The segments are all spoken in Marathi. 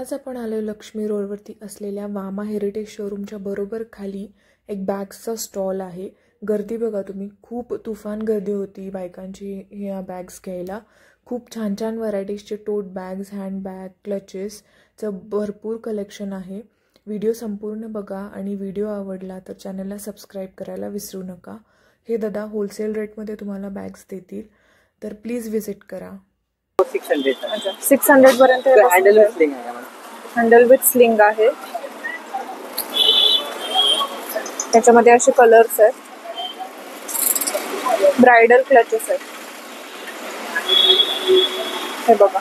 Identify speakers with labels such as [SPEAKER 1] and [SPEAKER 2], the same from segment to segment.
[SPEAKER 1] आज आपण आलो लक्ष्मी रोडवरती असलेल्या वामा हेरिटेज शोरूमच्या बरोबर खाली एक बॅग्सचा स्टॉल आहे। गर्दी बघा तुम्ही, खूप तुफान गर्दी होती बायकांची ह्या बॅग्स घ्यायला। खूप छान छान व्हरायटीजचे टोट बॅग्स, हँड बॅग, क्लचेसचं भरपूर कलेक्शन आहे। व्हिडिओ संपूर्ण बघा आणि व्हिडिओ आवडला तर चॅनलला सबस्क्राईब करायला विसरू नका। हे दादा होलसेल रेटमध्ये तुम्हाला बॅग्स देतील, तर प्लीज व्हिजिट करा।
[SPEAKER 2] 600 पर्यंत हँडल विथ स्लिंग आहे। त्याच्यामध्ये असे कलर्स आहेत, ब्राइडल क्लचेस आहेत। हे बघा,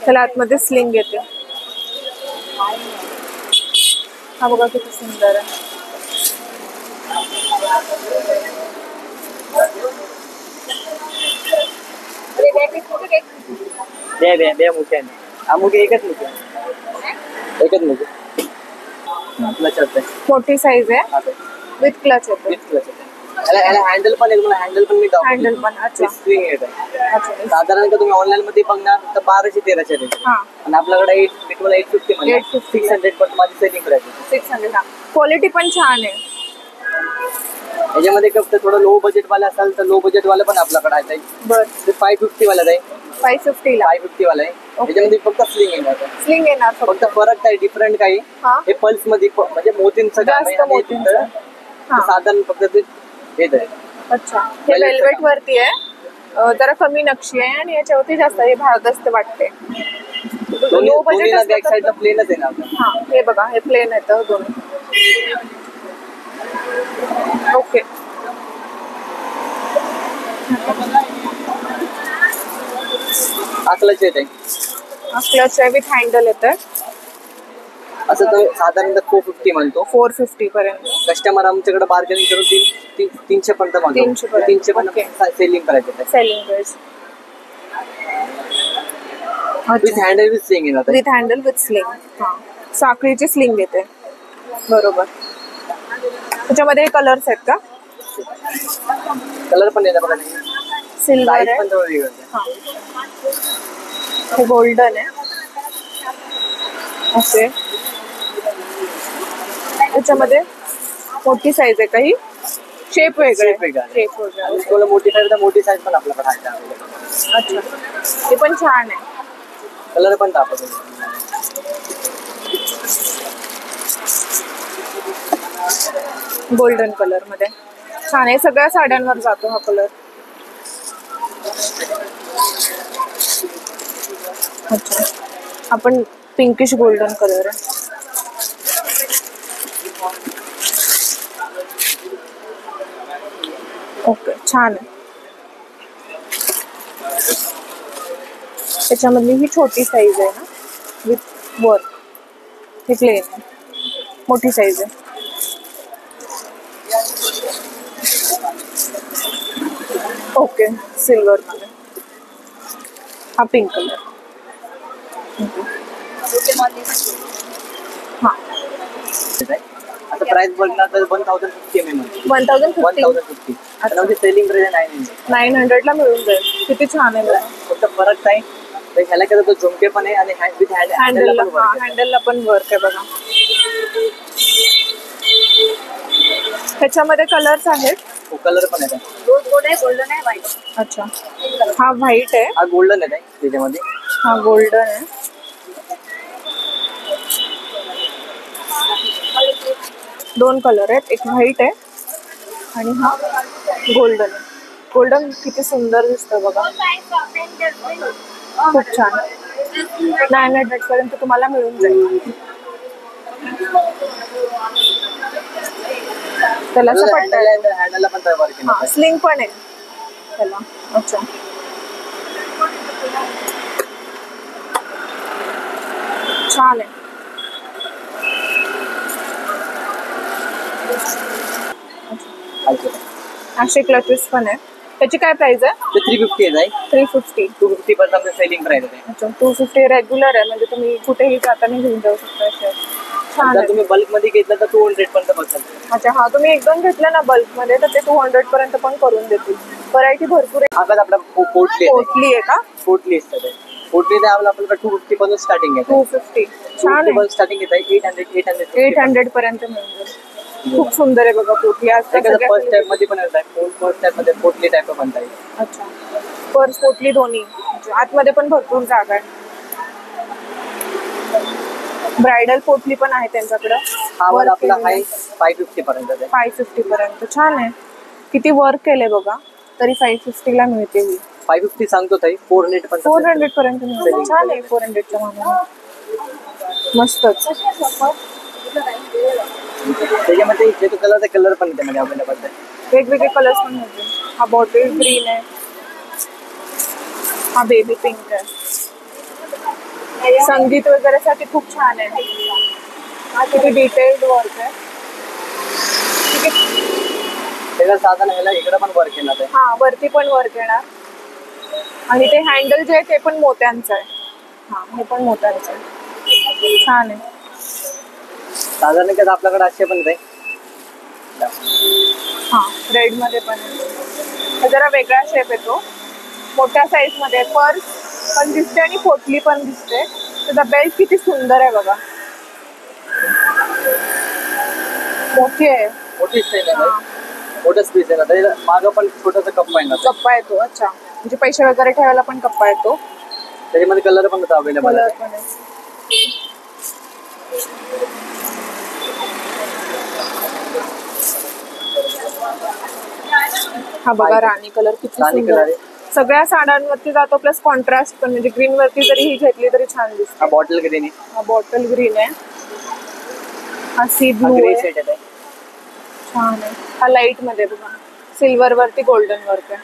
[SPEAKER 2] त्याला आतमध्ये स्लिंग येते। हा बघा किती सुंदर आहे। मोठी साइज आहे, विथ क्लच येते।
[SPEAKER 3] हँडल पण आहे, तुम्हाला हँडल पण मी
[SPEAKER 2] हँडल पण अच्छा
[SPEAKER 3] स्विंग येते। साधारण तुम्ही ऑनलाइन मध्ये बघणार तर 1200-1300 रेंज आणि आपल्याकडे 850 मध्ये 600 पण माझी सेलिंग करायची।
[SPEAKER 2] 600 हा, क्वालिटी पण छान आहे।
[SPEAKER 3] याच्यामध्ये कसं थोडं लो बजेट वाला असेल तर लो बजेट वाला पण आपल्याकडे आहे।
[SPEAKER 2] बरं,
[SPEAKER 3] ते 550 वाला आहे।
[SPEAKER 2] 550 ला
[SPEAKER 3] 550 वाला आहे। याच्यामध्ये फक्त स्लिंग येणार।
[SPEAKER 2] स्लिंग येणार
[SPEAKER 3] फक्त फरक काय डिफरंट काही हे पल्स मध्ये म्हणजे मोतींचं काम आहे। साधारण फक्त ते येत आहे।
[SPEAKER 2] अच्छा, हे वेल्वेट वरती आहे, जरा कमी नक्षी आहे आणि याच्यावरती जास्त हे भारदस्त वाटते। लो बजेट
[SPEAKER 3] बॅक साइडला प्लेनच आहे ना।
[SPEAKER 2] हा, हे बघा, हे प्लेन येतं दोन्ही। ओके,
[SPEAKER 3] क्लच येते।
[SPEAKER 2] क्लच आहे विथ हँडल येतं।
[SPEAKER 3] असं तर साधारणतः 450 म्हणतो,
[SPEAKER 2] 450 पर्यंत।
[SPEAKER 3] कस्टमर आमच्याकडे बार्गेनिंग करून 300 पर्यंत मागतो। 300 पर्यंत सेलिंग करायचं।
[SPEAKER 2] Selling price
[SPEAKER 3] with handle with sling येणार।
[SPEAKER 2] विथ हँडल विथ स्लिंग, हा, साखळीची स्लिंग येते। बरोबर, त्याच्यामध्ये कलर्स आहेत का?
[SPEAKER 3] कलर पण येणार बघा,
[SPEAKER 2] सिल्वर आहे,
[SPEAKER 3] पण थोडं वेगळं
[SPEAKER 2] हा, हे गोल्डन आहे। ओके, त्याच्यामध्ये मोठी साइज आहे काही, शेप वेगळा, शेप वेगळा।
[SPEAKER 3] मोठी साइज तर मोठी साइज पण आपल्याकडे आहे।
[SPEAKER 2] अच्छा, हे पण छान आहे।
[SPEAKER 3] कलर पण दाखवतो,
[SPEAKER 2] गोल्डन कलर मध्ये छान आहे। सगळ्या साड्यांवर जातो हा कलर। अच्छा, आपण पिंकिश गोल्डन कलर आहे। ओके, छान आहे। त्याच्यामधली ही छोटी साईज आहे ना, विथ वर्क। हे प्लेन आहे, मोठी साईज आहे। ओके, सिल्वर मध्ये हा पिंक कलर। हा,
[SPEAKER 3] आता प्राइस बघणार तर 1050 mm
[SPEAKER 2] 1050
[SPEAKER 3] आता सेलिंग प्राइस
[SPEAKER 2] 900 ला मिळून जाईल। किती छान आहे बघा।
[SPEAKER 3] फक्त फरक काय तर ह्याला कसं तो झुमके पण आहे आणि विथ
[SPEAKER 2] हँडलला पण वर्क आहे बघा। त्याच्यामध्ये कलर्स आहेत,
[SPEAKER 3] कलर पण आहे। गोल्डन आहे, व्हाईट।
[SPEAKER 2] अच्छा, हा व्हाईट आहे,
[SPEAKER 3] हा गोल्डन आहे त्याच्यामध्ये।
[SPEAKER 2] हा गोल्डन आहे। दोन कलर आहेत, एक व्हाईट आहे आणि हा गोल्डन आहे। गोल्डन किती सुंदर दिसतं बघा, खूप छान। 900 पर्यंत तुम्हाला मिळून जाईल। त्याला
[SPEAKER 3] हँडलला पण
[SPEAKER 2] हा, स्लिंग पण आहे त्याला। अच्छा, छान आहे। असे क्लचेस पण आहे। त्याची काय प्राइस आहे?
[SPEAKER 3] 350 आहे।
[SPEAKER 2] 350,
[SPEAKER 3] 250 पर्यंत आपलं सेलिंग प्राइस आहे।
[SPEAKER 2] अच्छा, 250 रेग्युलर आहे, म्हणजे तुम्ही कुठेही जाताना घेऊन जाऊ शकता।
[SPEAKER 3] जर तुम्ही बल्क मध्ये घेतलं तर 200 पर्यंत बसेल.
[SPEAKER 2] अच्छा, हा तुम्ही एकदम घेतलं ना बल्क मध्ये तर ते 200 पर्यंत पण करून देतील. व्हरायटी भरपूर आहे.
[SPEAKER 3] आता आपला पोटली
[SPEAKER 2] आहे का?
[SPEAKER 3] पोटली असते. पोटली आपल्याकडे 250 पासून स्टार्टिंग आहे.
[SPEAKER 2] 250 छान आहे.
[SPEAKER 3] स्टार्टिंग येत आहे
[SPEAKER 2] 800 पर्यंत मिळून जाईल. खूप सुंदर आहे बघा पोटली.
[SPEAKER 3] फर्स्ट टाइप मध्ये पण येतात. फर्स्ट टाइप मध्ये पोटली टाइप म्हणता येईल.
[SPEAKER 2] अच्छा, पर्स पोटली दोन्ही. आतमध्ये पण भरपूर जागा आहे. ब्रायडल पोटली पण आहे त्यांच्याकडे.
[SPEAKER 3] हा वाला आपला आहे 550 पर्यंत.
[SPEAKER 2] 550 पर्यंत छान आहे. किती वर्क केलंय बघा, तरी 550 ला मिळते ही.
[SPEAKER 3] 550 सांगतो ताई. 400 पण
[SPEAKER 2] 400 पर्यंत मिळते. छान आहे 400 च्या मानाने. मस्तच.
[SPEAKER 3] त्याच्यामध्ये जे तो कलर पण त्यामध्ये अवेलेबल आहे.
[SPEAKER 2] वेगवेगळे कलर्स पण मिळते. हा बॉटल ग्रीन आहे, हा बेबी पिंक आहे. संगीत वगैरे साठी खूप छान आहे. हा किती डिटेल्ड वर्क आहे.
[SPEAKER 3] त्याला साधन ह्याला इकडे पण वर्क येणार आहे.
[SPEAKER 2] हा, वरती पण वर्क येणार. आणि ते हँडल जे आहे ते पण मोत्यांचं आहे. हा, हे पण मोत्यांचं आहे. छान आहे.
[SPEAKER 3] साधारण कसं आपल्याकडे असे पण आहे.
[SPEAKER 2] हा, रेड मध्ये पण आहे. जरा वेगळा शेप येतो. मोठ्या साईज मध्ये पर्स पण दिसते आणि पोटली पण दिसते. त्याचा बेल्ट किती सुंदर आहे बघा. मोठी आहे.
[SPEAKER 3] मोठी स्टाईल आहे. मोठा स्पेस आहे ना. मागं पण छोटासा कप्पा आहे ना.
[SPEAKER 2] कप्पा येतो. अच्छा, म्हणजे पैसे वगैरे ठेवायला पण कप्पा येतो.
[SPEAKER 3] त्याच्यामध्ये कलर पण अवेलेबल
[SPEAKER 2] कलर
[SPEAKER 3] आहे.
[SPEAKER 2] पण आहे. हा बघा राणी कलर किती सुंदर आहे. सगळ्या साड्यांवरती जातो. प्लस कॉन्ट्रास्ट पण, म्हणजे ग्रीन वरती जरी ही घेतली तरी छान दिसते.
[SPEAKER 3] हा बॉटल ग्रीन आहे.
[SPEAKER 2] हा बॉटल ग्रीन आहे. हा सी ब्लू आहे. छान आहे. हा लाईट मध्ये बघा, सिल्वर वरती गोल्डन वर्क आहे.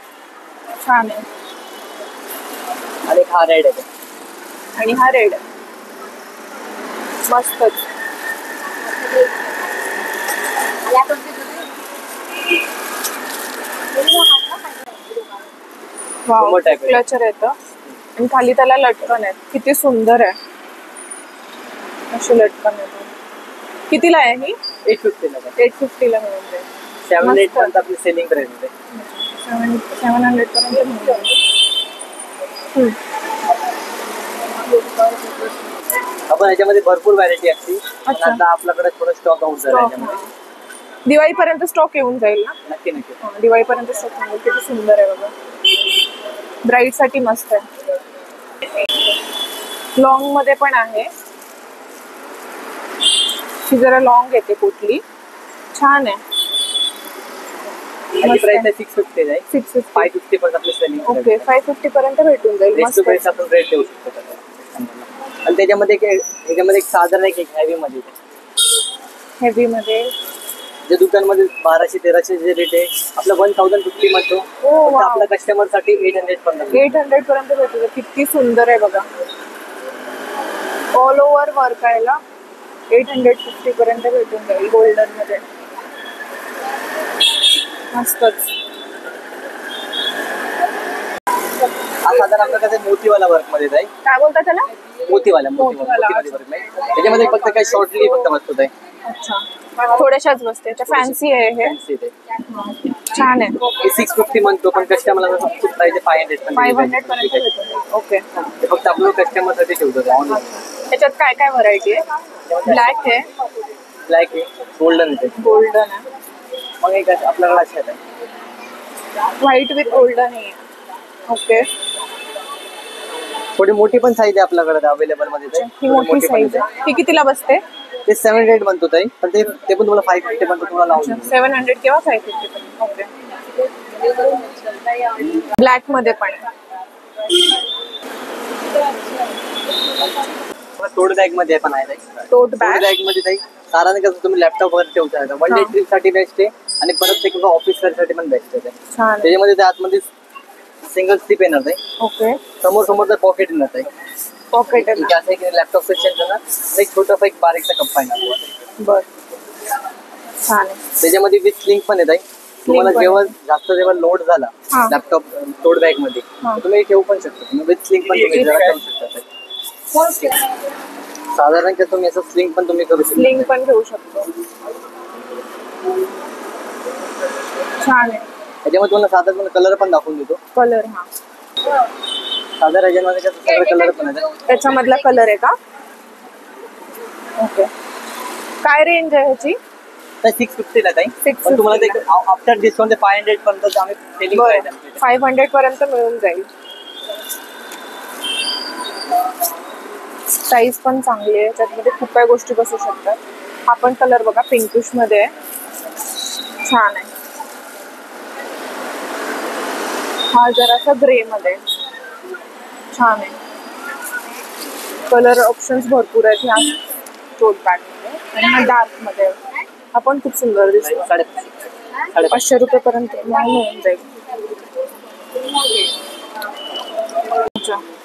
[SPEAKER 2] छान आहे.
[SPEAKER 3] आणि हा रेड आहे.
[SPEAKER 2] आणि हा रेड आहे. मस्तच. वाव, क्लचर येतं आणि खाली त्याला लटकन आहेत. किती सुंदर आहे. अशी लटकन येतं. कितीला आहे ही?
[SPEAKER 3] 850 ला.
[SPEAKER 2] 850 ला मिळून जाईल.
[SPEAKER 3] 700 पर्यंत आपली सेलिंग प्राइस आहे.
[SPEAKER 2] 700 पर्यंत मिळून जाईल.
[SPEAKER 3] आपण याच्यामध्ये भरपूर व्हरायटी असते. आता आपल्याकडे थोडं स्टॉक आउट झाला याच्यामध्ये.
[SPEAKER 2] दिवाळीपर्यंत स्टॉक येऊन जाईल ना?
[SPEAKER 3] नक्की नक्की.
[SPEAKER 2] दिवाळीपर्यंत स्टॉक येऊन जाईल. किती सुंदर आहे बघा. ब्राईड साठी मस्त आहे. लॉंग मध्ये पण आहे. ही जरा लॉंग येते पोटली. छान आहे.
[SPEAKER 3] याची प्राइस आहे 650 आहे.
[SPEAKER 2] 650.
[SPEAKER 3] 550 पर्यंत आपली सेलिंग.
[SPEAKER 2] ओके, 550 पर्यंत भेटून जाईल.
[SPEAKER 3] मस्त प्राइस आपण रेट देऊ शकतो. आणि त्याच्यामध्ये एक साधारण एक हेवी मध्ये.
[SPEAKER 2] हेवी मध्ये
[SPEAKER 3] जे दुकानमध्ये 1200-1300 जे रेट आहे आपलं 1050 म्हणतो. आपल्या कस्टमर साठी 800 पर्यंत.
[SPEAKER 2] 800 पर्यंत भेटतो. किती सुंदर आहे बघा. ऑल ओव्हर वर्क आहे ना. 850 पर्यंत भेटून जाईल गोल्डन मध्ये. मस्तच.
[SPEAKER 3] हा साधारण आपल्याकडे मोतीवाला वर्क मध्ये आहे.
[SPEAKER 2] काय बोलता त्याला?
[SPEAKER 3] मोतीवाला त्याच्यामध्ये फक्त काही शॉर्टली फक्त बसतो आहे.
[SPEAKER 2] अच्छा, थोड्याशाच बसते. फॅन्सी आहे हे. छान आहे.
[SPEAKER 3] 650 म्हणतो पण कस्टमरला प्राइस 500
[SPEAKER 2] पर्यंत भेटून. ओके,
[SPEAKER 3] ते फक्त आपलं कस्टमर साठी ठेवतो ऑनलाईन.
[SPEAKER 2] त्याच्यात काय काय व्हरायटी आहे? ब्लॅक आहे,
[SPEAKER 3] ब्लॅक आहे, गोल्डन आहे.
[SPEAKER 2] गोल्डन आहे.
[SPEAKER 3] मग एक आपल्याकडे असे आहे
[SPEAKER 2] व्हाईट विथ गोल्डन आहे. ओके,
[SPEAKER 3] थोडी मोठी पण साईज आहे आपल्याकडे अवेलेबल मध्ये.
[SPEAKER 2] ही मोठी साईज आहे. ही कितीला बसते?
[SPEAKER 3] ते 700 बनतो ताई. पण ते पण तुम्हाला 550 बनतो तुम्हाला लावून.
[SPEAKER 2] 700 किंवा 550. ओके, ब्लॅक मध्ये पण
[SPEAKER 3] टोट बॅग मध्ये पण आहे.
[SPEAKER 2] टोट बॅग
[SPEAKER 3] मध्ये ताई कारण कसं तुम्ही लॅपटॉप वर ठेवता. वन डे ट्रिप साठी बेस्ट आहे आणि परत एक ऑफिस साठी पण बेस्ट आहे. त्याच्यामध्ये त्या आतमध्ये सिंगल स्लिप येणार आहे.
[SPEAKER 2] ओके,
[SPEAKER 3] समोर पॉकेट येणार आहे.
[SPEAKER 2] पॉकेट आहे.
[SPEAKER 3] लॅपटॉप सेक्शन ना एक छोटासा एक बारीकचा कप्पा येणार.
[SPEAKER 2] बर, छान आहे.
[SPEAKER 3] त्याच्यामध्ये विथ स्लिंग पण येत आहे. तुम्हाला जेव्हा लोड झाला लॅपटॉप टोट बॅग मध्ये तुम्ही ठेवू पण शकता. विथ स्लिंग पण तुम्ही ठेवू शकता. साधारण कसं तुम्ही असं स्लिंग पण तुम्ही करू शकता.
[SPEAKER 2] स्लिंग पण घेऊ शकतो. छान आहे.
[SPEAKER 3] त्याच्यामध्ये तुम्हाला साधारण कलर पण दाखवून देतो.
[SPEAKER 2] कलर हा
[SPEAKER 3] साधारण याच्यामध्ये कसं सगळे कलर पण आहेत.
[SPEAKER 2] त्याच्यामधला कलर आहे का? ओके. काय रेंज आहे ह्याची?
[SPEAKER 3] 650 ला ताई.
[SPEAKER 2] 650
[SPEAKER 3] पण तुम्हाला ते आफ्टर डिस्काउंट 500 पर्यंत आम्ही सेलिंग करायचं.
[SPEAKER 2] 500 पर्यंत मिळून जाईल. साईज पण चांगली आहे. त्याच्यामध्ये खूप काही गोष्टी बसू शकतात. हा पण कलर बघा पिंकिश मध्ये आहे. छान आहे. हा जरासा ग्रे मध्ये छान आहे. कलर ऑप्शन्स भरपूर आहेत ह्या टोट बॅग मध्ये. आणि हा डार्क मध्ये हा पण खूप सुंदर दिसतो. 550 रुपये पर्यंत मिळून जाईल.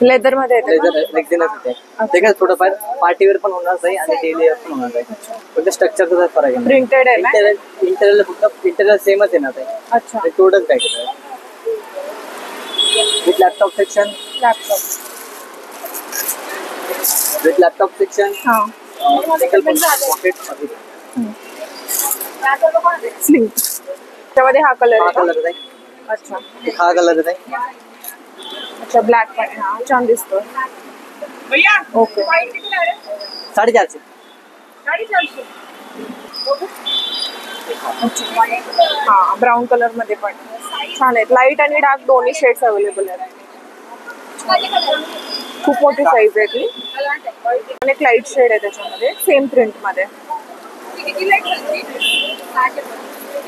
[SPEAKER 2] लेदर मध्ये
[SPEAKER 3] येते. ते काय थोडंफार पार्टीवेअर पण होणार आहे आणि डेली वेअर पण होणार आहे. फक्त स्ट्रक्चरचा फरक आहे.
[SPEAKER 2] प्रिंटेड आहे ना?
[SPEAKER 3] इंटेरियर फक्त इंटेरियर सेमच येणार आहे.
[SPEAKER 2] अच्छा.
[SPEAKER 3] ते टोटल पॅकेज आहे. With laptop section. With laptop section.
[SPEAKER 2] हा.
[SPEAKER 3] Single pocket.
[SPEAKER 2] स्लिंग. त्यामध्ये हा कलर आहे.
[SPEAKER 3] कलर आहे.
[SPEAKER 2] अच्छा.
[SPEAKER 3] हा कलर आहे.
[SPEAKER 2] अच्छा ब्लॅक पण आहे. हा छान दिसतो. ओके.
[SPEAKER 3] 450.
[SPEAKER 2] हा ब्राऊन कलर मध्ये पण छान आहेत. लाईट आणि डार्क दोन्ही शेड्स अवेलेबल आहेत. खूप मोठी साईज आहे ती. आणि एक लाईट शेड आहे त्याच्यामध्ये सेम प्रिंट मध्ये.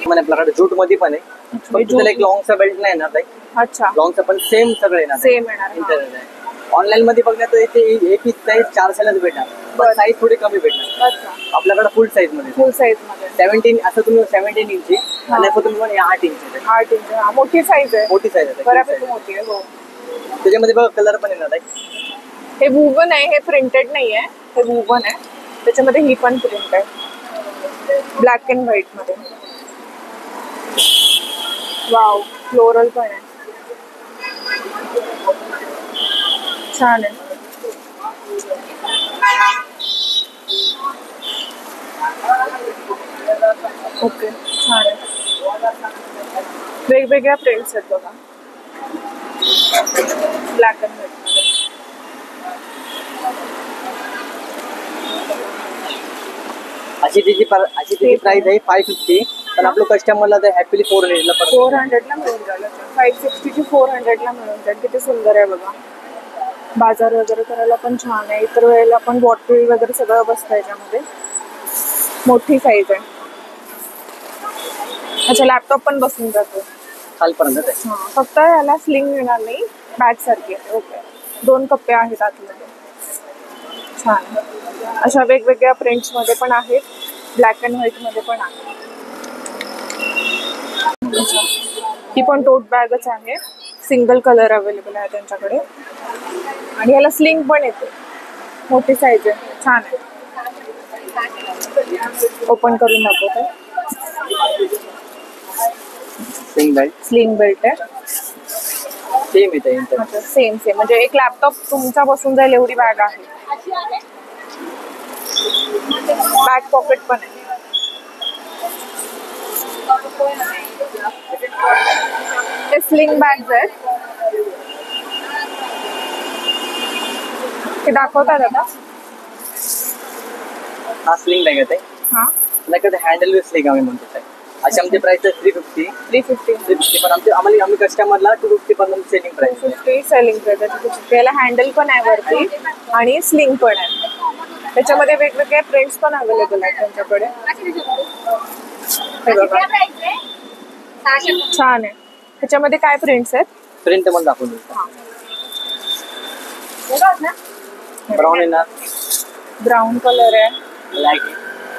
[SPEAKER 3] आपल्याकडे जूट मध्ये पण आहे. पण तुला एक लॉंगचा बेल्ट नाही येणार नाही.
[SPEAKER 2] अच्छा.
[SPEAKER 3] लॉंगचा पण सेम सगळं येणार.
[SPEAKER 2] सेम येणार.
[SPEAKER 3] ऑनलाईन मध्ये बघण्यात ते एक पीस साईज 4 साईज भेटणार. पण साईज थोडी कमी भेटणार.
[SPEAKER 2] अच्छा.
[SPEAKER 3] आपल्याकडे फुल साईज मध्ये.
[SPEAKER 2] फुल साईज मध्ये
[SPEAKER 3] 17 असं तुम्ही 17 इंची आणि असं तुम्ही पण 8 इंची.
[SPEAKER 2] 8 इंच. हा मोठी साईज आहे.
[SPEAKER 3] मोठी साईज आहे.
[SPEAKER 2] बऱ्यापैकी मोठी आहे. हो.
[SPEAKER 3] त्याच्यामध्ये बघा कलर पण येणार आहे.
[SPEAKER 2] हे वुवन आहे. हे प्रिंटेड नाही आहे. हे वुवन आहे. त्याच्यामध्ये ही पण प्रिंट आहे ब्लॅक अँड व्हाईट मध्ये. वाव. फ्लोरल पण आहे. छान आहे. ओके. छान आहे. वेगवेगळ्या प्रिंट्स आहेत बघा ब्लॅक अँड व्हाईट मध्ये.
[SPEAKER 3] अशी तिची प्राइस आहे 550. पण आपलं कस्टमरला ते हॅपीली 400 ला
[SPEAKER 2] 400 ला मिळून जाईल. 560 ची 400 ला मिळून जाईल. किती सुंदर आहे बघा. बाजार वगैरे करायला पण छान आहे. इतर वेळेला पण बॉटल वगैरे सगळं बसतं याच्यामध्ये. मोठी साईज आहे. अच्छा. लॅपटॉप पण बसून जातो
[SPEAKER 3] खालपर्यंत.
[SPEAKER 2] हा. फक्त याला स्लिंग येणार नाही. बॅग सारखी आहे. ओके. 2 कप्पे आहेत आतमध्ये. छान. अशा वेगवेगळ्या प्रिंट्स मध्ये पण आहेत. ब्लॅक अँड व्हाईट मध्ये पण आहे. ही पण टोट बॅगच आहे. सिंगल कलर अवेलेबल आहे त्यांच्याकडे. आणि याला स्लिंग पण येते. मोठी साईज आहे. छान आहे. ओपन करून दाखवते. स्लिंग बेल्ट आहे.
[SPEAKER 3] सेम येते.
[SPEAKER 2] सेम म्हणजे एक लॅपटॉप तुमचा बसून जाईल एवढी बॅग आहे. बॅक पॉकेट पण आहे. हे स्लिंग बॅग्स आहेत. ते दाखवतात आता.
[SPEAKER 3] हा स्लिंग बॅग आहे.
[SPEAKER 2] हा.
[SPEAKER 3] आपल्याकडे हँडल विथ स्लिंग आम्ही म्हणतो. अशी आमची प्राइस आहे 350. पण आम्ही कस्टमरला 250 पर्यंत सेलिंग प्राइस.
[SPEAKER 2] 250 सेलिंग प्राइस आहे. त्याला हँडल पण आहे वरती आणि स्लिंग पण आहे. त्याच्यामध्ये वेगवेगळे प्रिंट्स पण अवेलेबल आहेत त्यांच्याकडे. हे बघा. छान आहे. त्याच्यामध्ये काय प्रिंट्स आहेत?
[SPEAKER 3] प्रिंट पण दाखवून देतो. ब्राऊन येणार.
[SPEAKER 2] ब्राऊन कलर आहे.
[SPEAKER 3] ब्लॅक.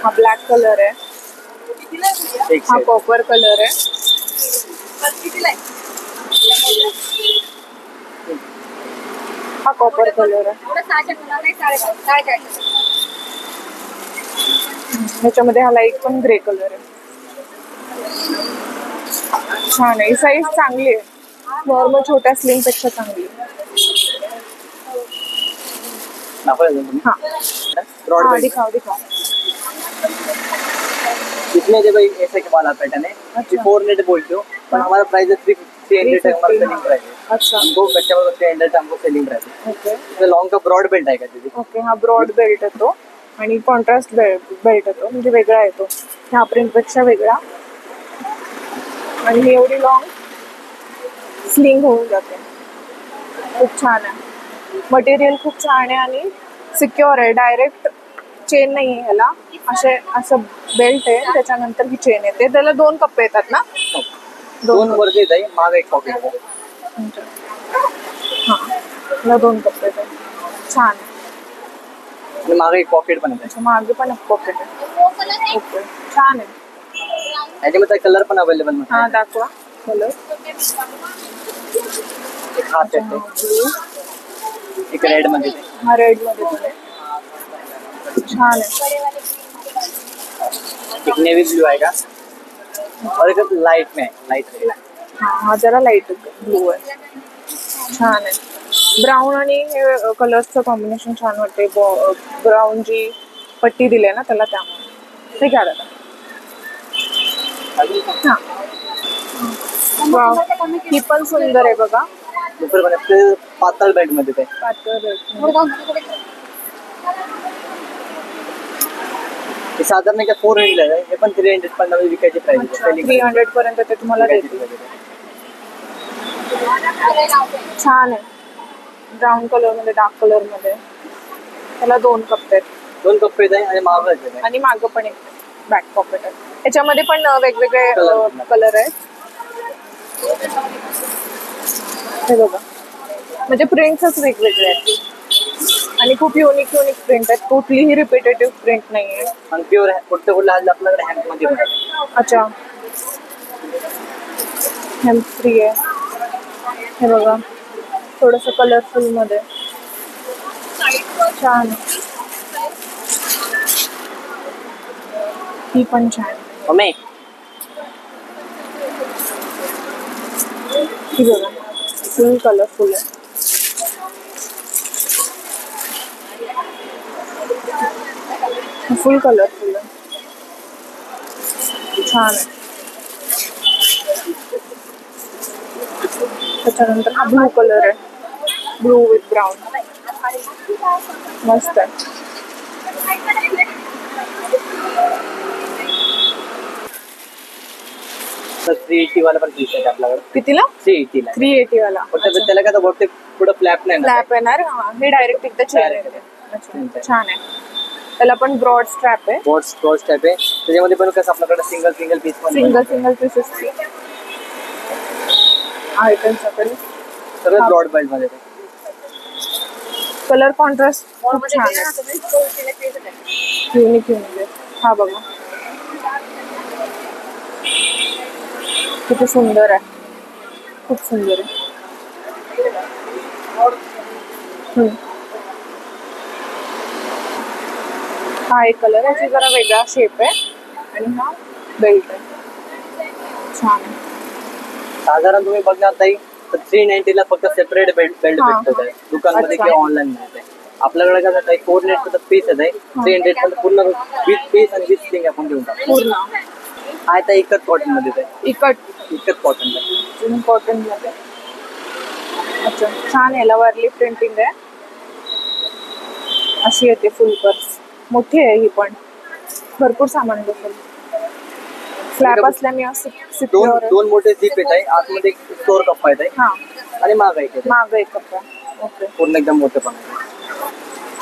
[SPEAKER 2] हा ब्लॅक कलर आहे. हा कॉपर कलर आहे. हा कॉपर कलर आहे. ह्याच्यामध्ये हा लाईट पण ग्रे कलर आहे. छान आहे. साईज चांगली आहे. नॉर्मल छोट्या स्लिंग पेक्षा चांगली आहे.
[SPEAKER 3] दाखवायचं तुम्ही
[SPEAKER 2] हाँ
[SPEAKER 3] ब्रॉड
[SPEAKER 2] हाँ
[SPEAKER 3] बेल्ट
[SPEAKER 2] दिखाओ दिखाओ।
[SPEAKER 3] इसमें जो भाई ऐसे के वाला पैटर्न है
[SPEAKER 2] अच्छा।
[SPEAKER 3] 400 बोलते हो पर हमारा प्राइस है 300 है हमारा सेलिंग प्राइस है।
[SPEAKER 2] अच्छा
[SPEAKER 3] हमको कस्टमर को 300 हमको सेलिंग प्राइस है।
[SPEAKER 2] ओके
[SPEAKER 3] इसमें लॉन्ग का ब्रॉड बेल्ट आहे का दीदी?
[SPEAKER 2] ओके हा ब्रॉड बेल्ट येतो आणि कॉन्ट्रास्ट बेल्ट येतो म्हणजे वेगळा येतो ह्या प्रिंटपेक्षा वेगळा आणि ही एवढी लॉंग स्लिंग होऊन जाते खूप छान आहे मटेरियल खूप छान आहे आणि सिक्युअर आहे डायरेक्ट चेन नाही आहे ह्याला असं बेल्ट आहे त्याच्यानंतर ही चेन येते त्याला 2 कप्पे येतात ना
[SPEAKER 3] दोन वरती येत आहे मागे एक पॉकेट आहे
[SPEAKER 2] हां ह्याला 2 कप्पे येतात छान आहे
[SPEAKER 3] आणि मागे एक पॉकेट पण आहे
[SPEAKER 2] त्याच्या मागे पण एक पॉकेट आहे ओके छान आहे
[SPEAKER 3] याच्यामध्ये कलर पण अवेलेबल
[SPEAKER 2] हा दाखवा कलर
[SPEAKER 3] एक हा सेट आहे
[SPEAKER 2] ब्लू
[SPEAKER 3] एक रेड मध्ये
[SPEAKER 2] हा रेड मध्ये पण आहे छान आहे
[SPEAKER 3] एक नेवी ब्लू आहे का और एक लाइट में लाइट
[SPEAKER 2] हा जरा लाईट ब्लू आहे छान आहे ब्राऊन आणि हे कलर्सचं कॉम्बिनेशन छान वाटते ब्राऊन जी पट्टी दिली आहे ना त्याला त्यामुळे ते घ्या दादा हां वाव ही पण सुंदर आहे बघा
[SPEAKER 3] दुसरं पण आहे, ते पातळ बेल्ट मध्ये ते
[SPEAKER 2] पातळ
[SPEAKER 3] हे साधारण का 400 आहे हे पण 300 पण विकायची प्राइस आहे
[SPEAKER 2] 300 पर्यंत ते तुम्हाला देतील छान आहे ब्राऊन कलर मध्ये डार्क कलर मध्ये त्याला 2 कप्पे आहेत
[SPEAKER 3] 2 कप्पे आहे आणि मागं आहे
[SPEAKER 2] आणि मागं पण एक बॅक पॉकेट आहे याच्यामध्ये पण वेगवेगळे कलर आहेत हे बघा म्हणजे प्रिंट्सच वेगवेगळे आहेत आणि खूप युनिक प्रिंट आहेत कुठलीही रिपिटेटिव्ह प्रिंट नाही आहे
[SPEAKER 3] आणि प्युअर कुठे कुठला आज आपल्याकडे हँड मध्ये पण आहे.
[SPEAKER 2] अच्छा हेम्प फ्री आहे हे बघा थोडंसं कलरफुल मध्ये छान ही पण छान
[SPEAKER 3] मम्मी
[SPEAKER 2] ही बघा फुल कलरफुल आहे फुल कलरफुल आहे छान आहे त्याच्यानंतर हा ब्लू कलर आहे ब्लू विथ ब्राऊन मस्त आहे
[SPEAKER 3] तर 380 वाला पण पीस आहे आपल्याकडे
[SPEAKER 2] कितीला
[SPEAKER 3] 380 ला
[SPEAKER 2] 380 वाला
[SPEAKER 3] फक्त त्याला काय तर बहुतेक पुढे फ्लॅप नाही ना
[SPEAKER 2] स्ट्रॅप येणार हा हे डायरेक्ट एकदा चेअर येते अच्छा छान आहे त्याला पण ब्रॉड स्ट्रॅप आहे
[SPEAKER 3] ब्रॉड स्टॅप आहे त्याच्यामध्ये पण कसं आपल्याकडे सिंगल पीस पण
[SPEAKER 2] सिंगल पीसेस आहे त्यांच्याकडे
[SPEAKER 3] सगळं ब्रॉड बेल्ट मध्ये
[SPEAKER 2] कलर कॉन्ट्रास्ट खूप छान आहे युनिक आहे हा बघा किती सुंदर आहे खूप सुंदर आहे हा एक कलर आहे जरा वेगळा शेप आहे आणि हा बेल्ट आहे छान आहे
[SPEAKER 3] साधारण तुम्ही बघणार ताई तर 390 ला फक्त सेपरेट बेल्ट भेटत आहे दुकानमध्ये किंवा ऑनलाईन मिळते आपल्याकडे कसं काही 400 पीस आहे 300 पण पूर्ण विथ पीस आणि विथ स्टिंग आपण देऊन टाकतो
[SPEAKER 2] पूर्ण
[SPEAKER 3] आहे तर एकच कॉटन मध्ये एकच कॉटन
[SPEAKER 2] कॉटन मध्ये अच्छा छान आहे लवरली प्रिंटिंग आहे अशी येते फुल पर्स मोठी आहे ही पण भरपूर सामान बसेल फ्लॅप असल्याने सिक्युअर
[SPEAKER 3] दोन मोठे झिप येत आहे आतमध्ये एक स्टोर कप्पा येत आहे
[SPEAKER 2] हा
[SPEAKER 3] आणि मागे एक
[SPEAKER 2] मागं एक कप्पा ओके
[SPEAKER 3] पूर्ण एकदम मोठं पण आहे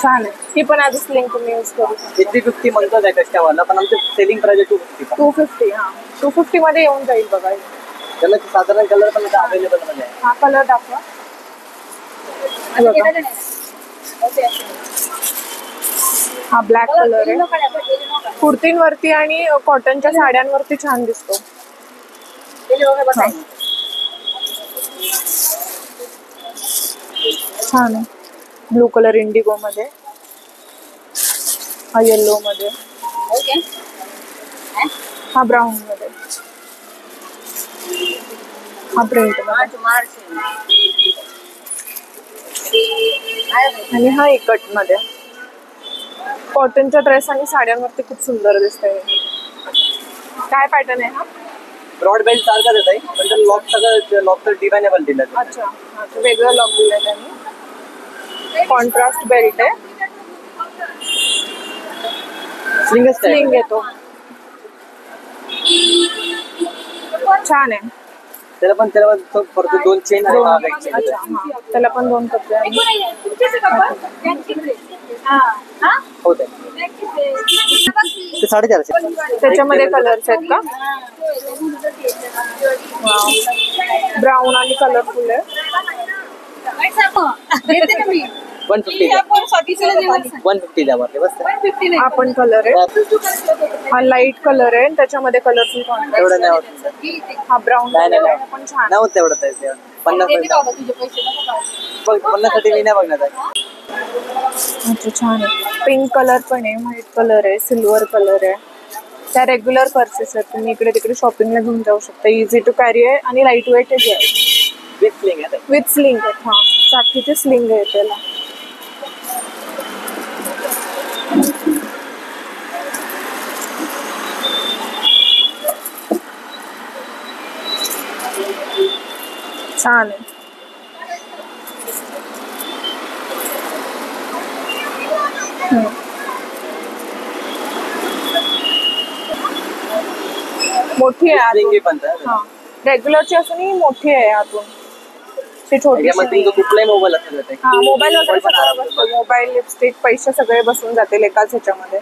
[SPEAKER 2] छान आहे ही पण आधीच लिंक तुम्ही यूज करू शकता
[SPEAKER 3] 350 म्हणतात आहे कस्टमरला पण आमचं सेलिंग प्राइस आहे 250
[SPEAKER 2] 250 हा 250 मध्ये येऊन जाईल बघा
[SPEAKER 3] त्याला साधारण कलर पण अवेलेबल मध्ये आहे
[SPEAKER 2] हा कलर दाखवा हा ब्लॅक कलर आहे कुर्तींवरती आणि कॉटनच्या साड्यांवरती छान दिसतो छान आहे ब्लू कलर इंडिगो मध्ये हा येलो मध्ये हा ब्राऊन मध्ये हा प्रिंट मध्ये आणि हा एकट मध्ये कॉटनच्या ड्रेस आणि साड्यांवरती खूप सुंदर दिसतंय. काय पॅटर्न आहे हा?
[SPEAKER 3] ब्रॉड बेल्ट सारखाच येत आहे, पण त्याला लॉक सगळं लॉक तर डिझायनेबल दिलं आहे.
[SPEAKER 2] अच्छा, वेगळं लॉक दिलंय त्यांनी. कॉन्ट्रास्ट बेल्ट आहे, स्लिंग येतो. छान आहे.
[SPEAKER 3] त्याला फक्त 2 चेन आणि माग एक chain.
[SPEAKER 2] अच्छा, हा त्याला पण 2 कपडे आहेत.
[SPEAKER 3] होत आहे ते 450.
[SPEAKER 2] त्याच्यामध्ये कलर्स आहेत का? ब्राऊन आणि कलरफुल आहे.
[SPEAKER 3] 150 द्या बरं, बस.
[SPEAKER 2] हा पण कलर आहे. हा लाईट कलर आहे, त्याच्यामध्ये कलरफुल
[SPEAKER 3] एवढं नाही
[SPEAKER 2] कॉन्ट्रास्ट.
[SPEAKER 3] होत.
[SPEAKER 2] हा ब्राऊन
[SPEAKER 3] नाही
[SPEAKER 2] कलर
[SPEAKER 3] नाही
[SPEAKER 2] आहे, पण छान
[SPEAKER 3] नाही होत तेवढं. 50 साठी मी नाही बघणार आहे.
[SPEAKER 2] अच्छा, छान आहे. पिंक कलर पण आहे, व्हाईट कलर आहे, सिल्वर कलर आहे. त्या रेग्युलर पर्सेस आहेत, तुम्ही इकडे तिकडे शॉपिंगला घेऊन जाऊ शकता. इझी टू कॅरी आहे आणि लाईट वेट आहे.
[SPEAKER 3] विथ स्लिंग आहे.
[SPEAKER 2] विथ स्लिंग आहे. हा, चाकीची स्लिंग आहे त्याला. छान आहे. मोठी आहे
[SPEAKER 3] स्लिंग
[SPEAKER 2] आतून.
[SPEAKER 3] पण तर.
[SPEAKER 2] हा, रेग्युलरची असूनही मोठी आहे आतून. ती छोटी
[SPEAKER 3] त्याच्यामध्ये तुमचा कुठलाही मोबाईल असेल ते.
[SPEAKER 2] हा, मोबाईल वगैरे सगळं बसतो. मोबाईल, लिपस्टिक, पैसे सगळे बसून जातील एकाच ह्याच्यामध्ये.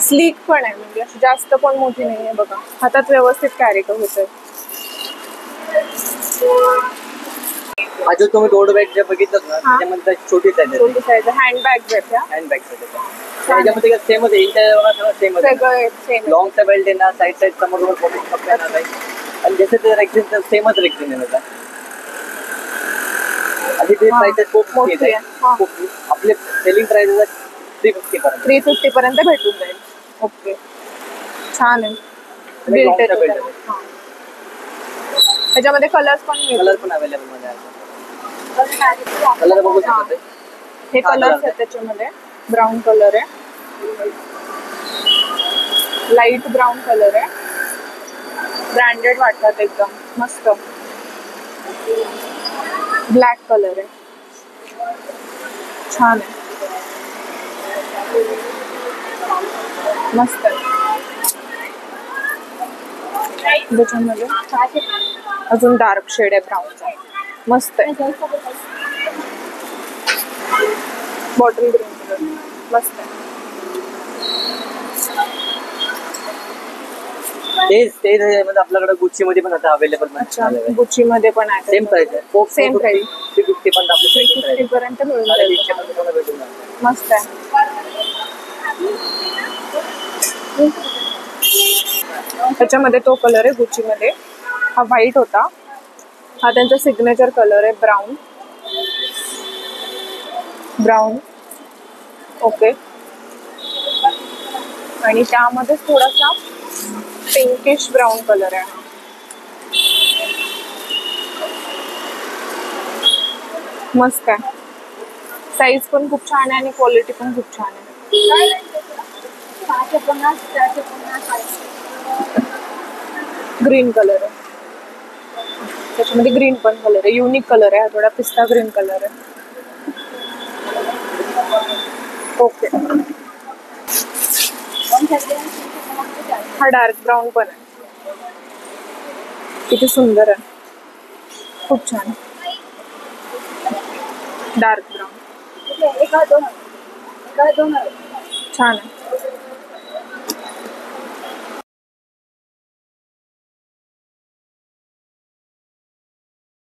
[SPEAKER 2] स्लीक पण आहे, म्हणजे जास्त पण मोठी नाही आहे बघा. हातात व्यवस्थित कॅरी होते.
[SPEAKER 3] हा जो तुम्ही रोड बॅग जे बघितलं ना, त्याच्यामध्ये छोटी साईज आहे.
[SPEAKER 2] छोटी साईज हँडबॅग आहेत ह्या.
[SPEAKER 3] हँडबॅग त्याच्यामध्ये सेम आहे. इंच्या सेम आहे.
[SPEAKER 2] सगळं सेम.
[SPEAKER 3] लॉंगचा बेल्ट आहे ना, साईड समोर पॉकेट येणार आहे. आणि जसं ते रेक्झिन सेमच रेक्झिन आहे ना. आणि ते प्राइस खूप मोठी आहे. आपले सेलिंग प्राइस 350 पर्यंत.
[SPEAKER 2] 350 पर्यंत भेटून जाईल. ओके, छान आहे. बेल्ट आहे तो. त्याच्यामध्ये कलर्स पण
[SPEAKER 3] कलर पण अवेलेबल मध्ये आहे. कलर बघू शकता.
[SPEAKER 2] हे कलर्स आहेत त्याच्यामध्ये. ब्राऊन कलर आहे, लाईट ब्राऊन कलर आहे. ब्रँडेड वाटतात एकदम मस्त. ब्लॅक कलर आहे, छान आहे, मस्त आहे. त्याच्यामध्ये अजून डार्क शेड आहे ब्राऊनचा, मस्त आहे. बॉटल ग्रीन कलर मस्त आहे.
[SPEAKER 3] तेच म्हणजे आपल्याकडे गुच्ची मध्ये पण आता अवेलेबल.
[SPEAKER 2] अच्छा, गुच्ची मध्ये पण आहे.
[SPEAKER 3] सेम प्राइस आहे.
[SPEAKER 2] सेम प्राइस
[SPEAKER 3] 350 पण आपली
[SPEAKER 2] 350 पर्यंत मिळून जाईल. मस्त आहे. त्याच्यामध्ये तो कलर आहे गुच्ची मध्ये. हा व्हाईट होता, हा त्यांचा सिग्नेचर कलर आहे. Brown brown okay. आणि त्यामध्ये थोडासा पिंकिश ब्राऊन कलर आहे. मस्त आहे. साईज पण खूप छान आहे आणि क्वालिटी पण खूप छान आहे. ग्रीन कलर आहे त्याच्यामध्ये. ग्रीन पण कलर आहे, युनिक कलर आहे. हा थोडा पिस्ता ग्रीन कलर आहे. ओके. हा डार्क ब्राऊन पण आहे, किती सुंदर आहे, खूप छान. डार्क ब्राऊन छान आहे.